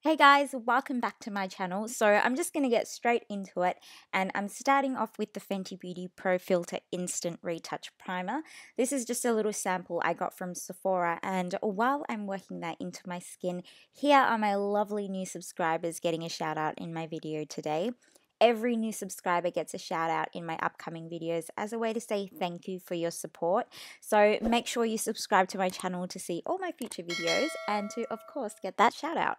Hey guys, welcome back to my channel. So I'm just going to get straight into it, and I'm starting off with the Fenty Beauty Pro Filter Instant Retouch Primer. This is just a little sample I got from Sephora, and while I'm working that into my skin, here are my lovely new subscribers getting a shout out in my video today. Every new subscriber gets a shout out in my upcoming videos as a way to say thank you for your support. So make sure you subscribe to my channel to see all my future videos and to, of course, get that shout out.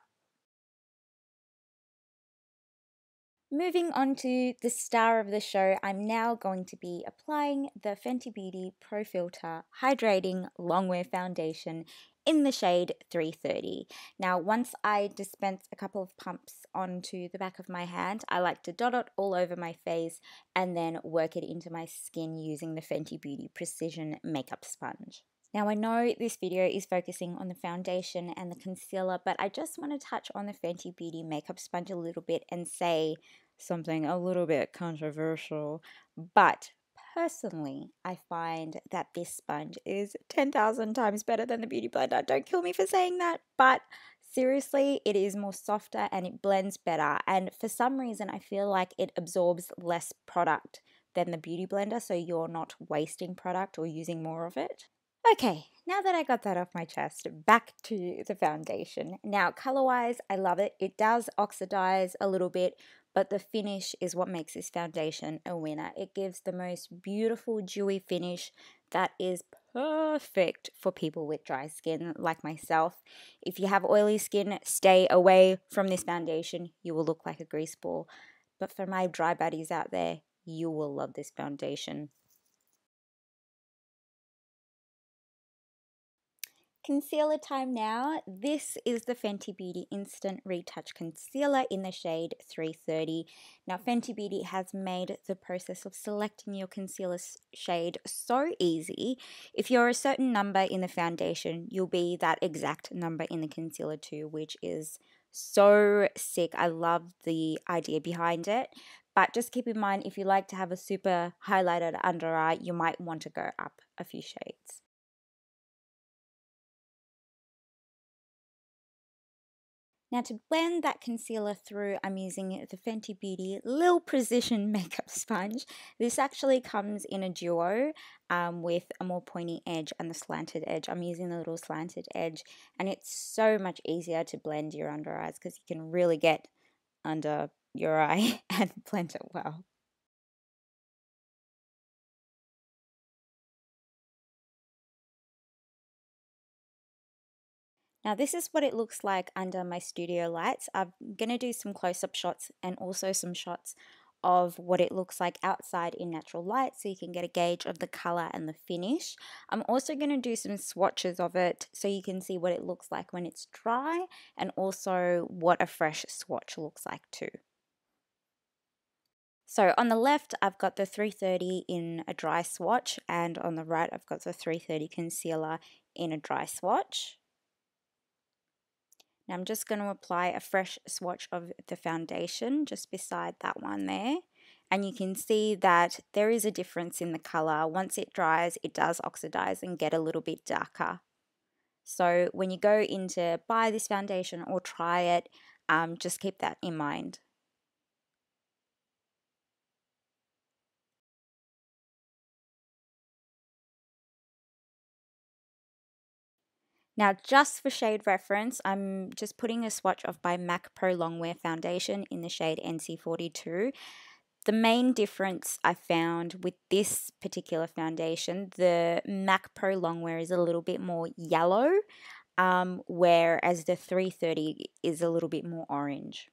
Moving on to the star of the show, I'm now going to be applying the Fenty Beauty Pro Filter Hydrating Longwear Foundation in the shade 330. Now, once I dispense a couple of pumps onto the back of my hand, I like to dot it all over my face and then work it into my skin using the Fenty Beauty Precision Makeup Sponge. Now, I know this video is focusing on the foundation and the concealer, but I just want to touch on the Fenty Beauty makeup sponge a little bit and say something a little bit controversial. But personally, I find that this sponge is 10,000 times better than the Beauty Blender. Don't kill me for saying that, but seriously, it is more softer and it blends better. And for some reason, I feel like it absorbs less product than the Beauty Blender, so you're not wasting product or using more of it. Okay, now that I got that off my chest, back to the foundation. Now, color-wise, I love it. It does oxidize a little bit, but the finish is what makes this foundation a winner. It gives the most beautiful dewy finish that is perfect for people with dry skin like myself. If you have oily skin, stay away from this foundation. You will look like a grease ball. But for my dry buddies out there, you will love this foundation. Concealer time now. This is the Fenty Beauty Instant Retouch Concealer in the shade 330. Now, Fenty Beauty has made the process of selecting your concealer shade so easy. If you're a certain number in the foundation, you'll be that exact number in the concealer too, which is so sick. I love the idea behind it. But just keep in mind, if you like to have a super highlighted under eye, you might want to go up a few shades. Now, to blend that concealer through, I'm using the Fenty Beauty Lil Precision Makeup Sponge. This actually comes in a duo with a more pointy edge and the slanted edge. I'm using the little slanted edge, and it's so much easier to blend your under eyes because you can really get under your eye and blend it well. Now this is what it looks like under my studio lights. I'm going to do some close-up shots and also some shots of what it looks like outside in natural light so you can get a gauge of the color and the finish. I'm also going to do some swatches of it so you can see what it looks like when it's dry and also what a fresh swatch looks like too. So on the left, I've got the 330 in a dry swatch, and on the right, I've got the 330 concealer in a dry swatch. Now I'm just going to apply a fresh swatch of the foundation just beside that one there. And you can see that there is a difference in the color. Once it dries, it does oxidize and get a little bit darker. So when you go in to buy this foundation or try it, just keep that in mind. Now, just for shade reference, I'm just putting a swatch of my MAC Pro Longwear Foundation in the shade NC42. The main difference I found with this particular foundation, the MAC Pro Longwear is a little bit more yellow, whereas the 330 is a little bit more orange.